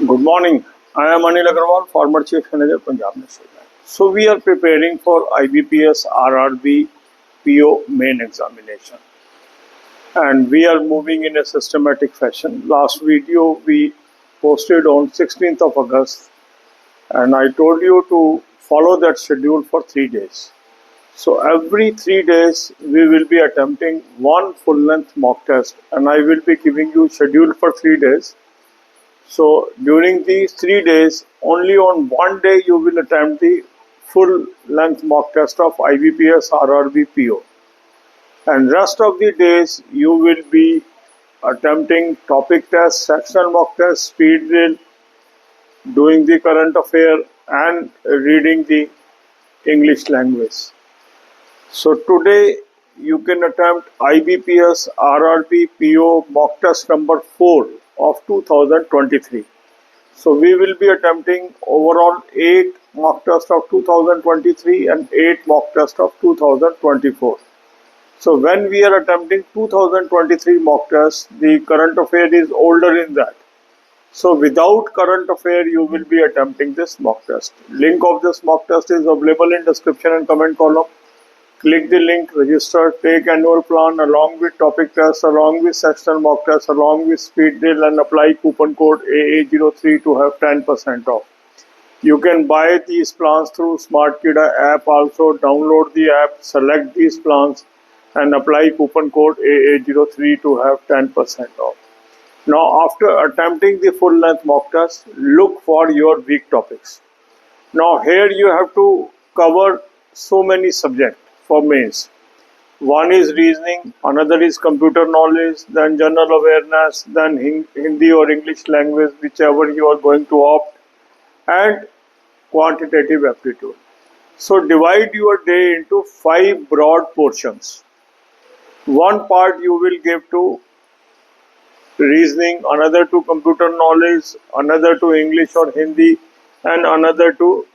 Good morning. I am Anil Agarwal, former Chief Manager, Punjab National Bank. So we are preparing for IBPS RRB PO main examination, and we are moving in a systematic fashion. Last video we posted on 16th of August, and I told you to follow that schedule for 3 days. So every 3 days we will be attempting one full-length mock test, and I will be giving you schedule for 3 days. So during these 3 days, only on one day you will attempt the full length mock test of IBPS RRB PO, and rest of the days you will be attempting topic test, sectional mock test, speed drill, doing the current affair, and reading the English language. So today you can attempt IBPS RRB PO mock test number 4 of 2023. So we will be attempting overall 8 mock tests of 2023 and 8 mock tests of 2024. So when we are attempting 2023 mock test, the current affair is older in that. So without current affair, you will be attempting this mock test. Link of this mock test is available in description and comment column. Click the link, register, take annual plan along with topic test, along with sectional mock test, along with speed drill, and apply coupon code AA03 to have 10% off. You can buy these plans through SmartKida app also. Download the app, select these plans, and apply coupon code AA03 to have 10% off. Now, after attempting the full length mock test, look for your weak topics. Now, here you have to cover so many subjects for mains. One is reasoning, another is computer knowledge, then general awareness, then Hindi or English language, whichever you are going to opt, and quantitative aptitude. So divide your day into 5 broad portions. One part you will give to reasoning, another to computer knowledge, another to English or Hindi, and another to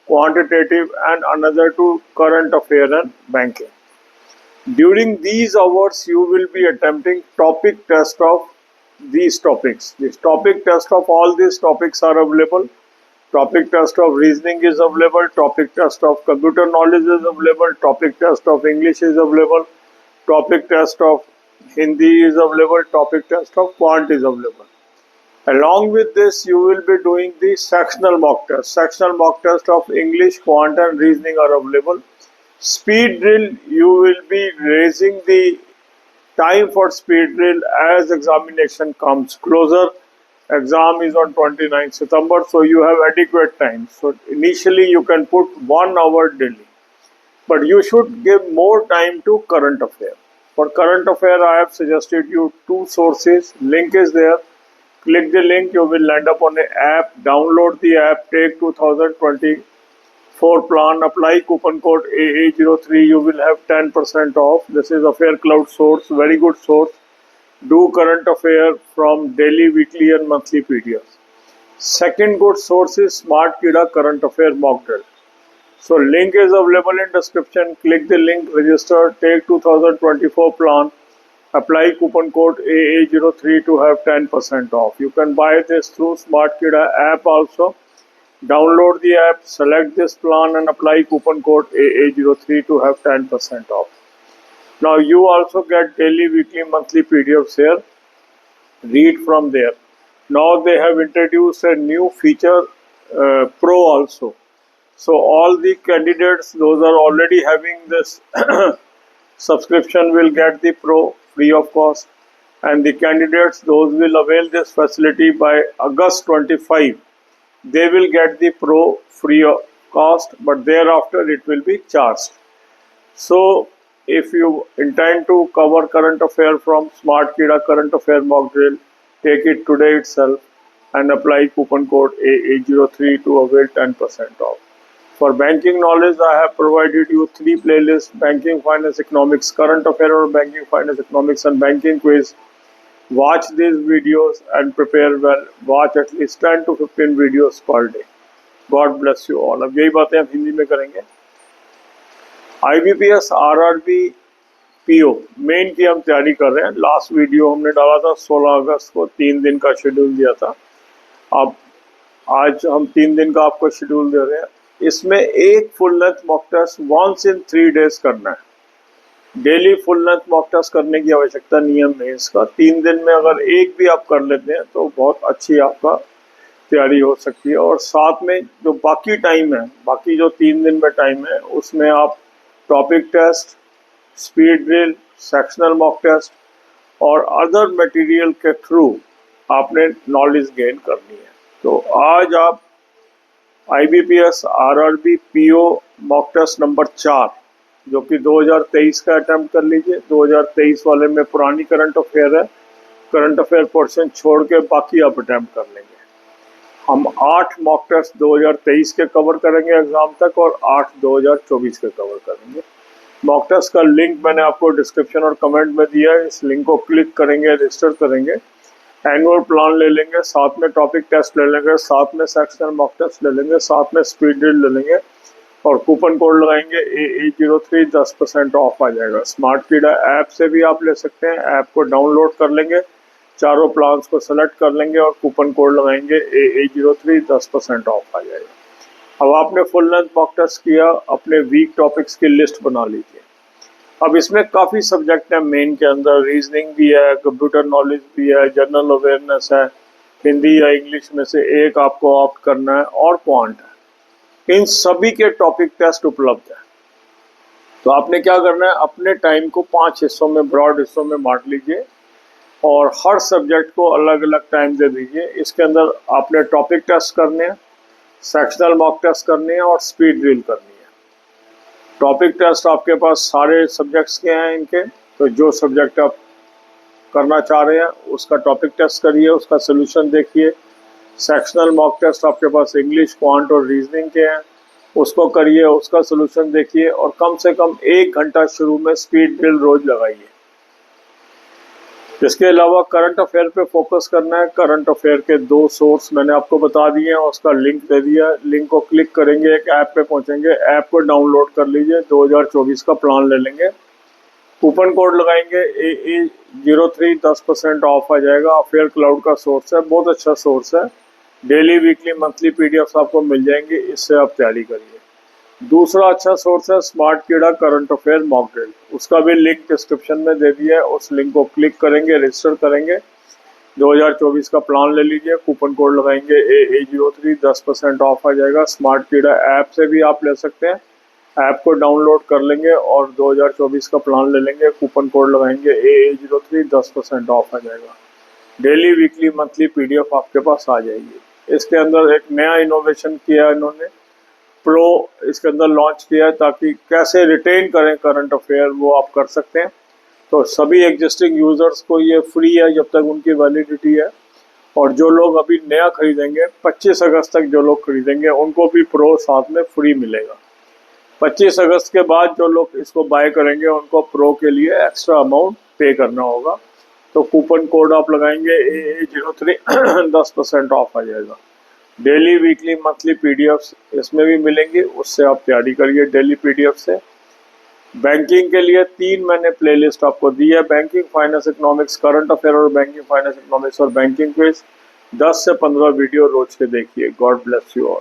quantitative, and another to current affair and banking. During these hours, you will be attempting topic test of these topics. This topic test of all these topics are available. Topic test of reasoning is available. Topic test of computer knowledge is available. Topic test of English is available. Topic test of Hindi is available. Topic test of quant is available. Along with this, you will be doing the sectional mock test. Sectional mock test of English, quant, and reasoning are available. Speed drill, you will be raising the time for speed drill as examination comes closer. Exam is on 29th September, so you have adequate time. So initially you can put 1 hour daily, but you should give more time to current affair. For current affair, I have suggested you 2 sources. Link is there. Click the link, you will land up on an app. Download the app, take 2024 plan, apply coupon code AA03, you will have 10% off. This is Affair Cloud source, very good source. Do current affair from daily, weekly, and monthly PDFs. Second good source is SmartKida current affair mock drill. So link is available in description. Click the link, register, take 2024 plan. Apply coupon code AA03 to have 10% off. You can buy this through SmartKida app also. Download the app, select this plan, and apply coupon code AA03 to have 10% off. Now you also get daily, weekly, monthly PDFs here. Read from there. Now they have introduced a new feature, Pro also. So all the candidates, those are already having this subscription, will get the Pro free of cost, and the candidates, those will avail this facility by August 25. They will get the Pro free of cost, but thereafter it will be charged. So if you intend to cover current affair from SmartKida current affair mock drill, take it today itself and apply coupon code AA03 to avail 10% off. For banking knowledge, I have provided you 3 playlists: banking, finance, economics, current affair or banking, finance, economics, and banking quiz. Watch these videos and prepare well. Watch at least 10 to 15 videos per day. God bless you all. अब यही बातें हम हिंदी में करेंगे. IBPS RRB PO main की हम तैयारी कर रहे हैं. लास्ट वीडियो हमने डाला था 16 अगस्त को, 3 दिन का शेड्यूल दिया था. अब आज हम 3 दिन का आपको शेड्यूल दे रहे हैं। इसमें एक full length mock test once in 3 days करना है। Daily full length mock test करने की आवश्यकता नहीं है मेंस का। 3 दिन में अगर एक भी आप कर लेते हैं तो बहुत अच्छी आपका तैयारी हो सकती है। और साथ में जो बाकी टाइम है, बाकी जो 3 दिन में टाइम है, उसमें आप topic test, speed drill, sectional mock test और अदर मटेरियल के थ्रू आपने नॉलेज गेन करनी है। तो आज आप IBPS RRB PO mock test number 4 जो कि 2023 का अटेम्प्ट कर लीजिए। 2023 वाले में पुरानी करंट अफेयर है, करंट अफेयर पोर्शन छोड़ के बाकी आप अटेम्प्ट कर लेंगे। हम 8 मॉक टेस्ट 2023 के कवर करेंगे एग्जाम तक और 8 2024 के कवर करेंगे। मॉक टेस्ट का लिंक मैंने आपको डिस्क्रिप्शन और कमेंट में दिया है। इस लिंक को क्लिक करेंगे, रजिस्टर करेंगे, एनुअल प्लान ले लेंगे, साथ में टॉपिक टेस्ट ले लेंगे, साथ में सेक्शनल मॉक टेस्ट ले लेंगे, साथ में स्पीड ड्रिल ले लेंगे और कूपन कोड लगाएंगे AA03, 10% ऑफ आ जाएगा। स्मार्ट कीड़ा ऐप से भी आप ले सकते हैं। ऐप को डाउनलोड कर लेंगे, चारों प्लान्स को सेलेक्ट कर लेंगे और कूपन कोड लगाएंगे AA03, 10% ऑफ आ जाएगा। अब आपने फुल लेंथ मॉक टेस्ट किया, अपने वीक टॉपिक्स की लिस्ट बना लीजिए। अब इसमें काफ़ी सब्जेक्ट है मेन के अंदर, रीजनिंग भी है, कंप्यूटर नॉलेज भी है, जनरल अवेयरनेस है, हिंदी या इंग्लिश में से एक आपको ऑप्ट करना है और क्वांट है। इन सभी के टॉपिक टेस्ट उपलब्ध है। तो आपने क्या करना है, अपने टाइम को 5 हिस्सों में, ब्रॉड हिस्सों में बांट लीजिए और हर सब्जेक्ट को अलग अलग टाइम दे दीजिए। इसके अंदर आपने टॉपिक टेस्ट करने हैं, सेक्शनल मॉक टेस्ट करने हैं और स्पीड ड्रिल करनी है। टॉपिक टेस्ट आपके पास सारे सब्जेक्ट्स के हैं इनके, तो जो सब्जेक्ट आप करना चाह रहे हैं उसका टॉपिक टेस्ट करिए, उसका सोल्यूशन देखिए। सेक्शनल मॉक टेस्ट आपके पास इंग्लिश, क्वांट और रीजनिंग के हैं, उसको करिए, उसका सोल्यूशन देखिए और कम से कम 1 घंटा शुरू में स्पीड ड्रिल रोज लगाइए। इसके अलावा करंट अफेयर पे फोकस करना है। करंट अफेयर के 2 सोर्स मैंने आपको बता दिए हैं, उसका लिंक दे दिया। लिंक को क्लिक करेंगे, एक ऐप पे पहुंचेंगे, ऐप को डाउनलोड कर लीजिए, 2024 का प्लान ले लेंगे, कूपन कोड लगाएंगे AA03, 10% ऑफ आ जाएगा। अफेयर क्लाउड का सोर्स है, बहुत अच्छा सोर्स है। डेली, वीकली, मंथली PDF आपको मिल जाएंगे, इससे आप तैयारी करिए। दूसरा अच्छा सोर्स है स्मार्ट कीड़ा करंट अफेयर मॉक ड्रिल, उसका भी लिंक डिस्क्रिप्शन में दे दिया है। उस लिंक को क्लिक करेंगे, रजिस्टर करेंगे, 2024 का प्लान ले लीजिए, कूपन कोड लगाएंगे AA03, 10% ऑफ आ जाएगा। स्मार्ट कीड़ा ऐप से भी आप ले सकते हैं, ऐप को डाउनलोड कर लेंगे और 2024 का प्लान ले लेंगे, कूपन कोड लगाएंगे AA03, 10% ऑफ आ जाएगा। डेली, वीकली, मंथली PDF आपके पास आ जाएगी। इसके अंदर एक नया इनोवेशन किया इन्होंने, प्रो इसके अंदर लॉन्च किया है, ताकि कैसे रिटेन करें करंट अफेयर वो आप कर सकते हैं। तो सभी एग्जिस्टिंग यूज़र्स को ये फ्री है जब तक उनकी वैलिडिटी है, और जो लोग अभी नया खरीदेंगे 25 अगस्त तक जो लोग खरीदेंगे उनको भी प्रो साथ में फ्री मिलेगा। 25 अगस्त के बाद जो लोग इसको बाय करेंगे उनको प्रो के लिए एक्स्ट्रा अमाउंट पे करना होगा। तो कूपन कोड आप लगाएंगे AA03, 10% ऑफ आ जाएगा। डेली, वीकली, मंथली PDFs इसमें भी मिलेंगे, उससे आप तैयारी करिए डेली PDF से। बैंकिंग के लिए 3 मैंने प्लेलिस्ट आपको दी है, banking, finance, economics, current affair और बैंकिंग, फाइनेंस, इकोनॉमिक्स और बैंकिंग क्विज। 10 से 15 वीडियो रोज के देखिए। God bless you all.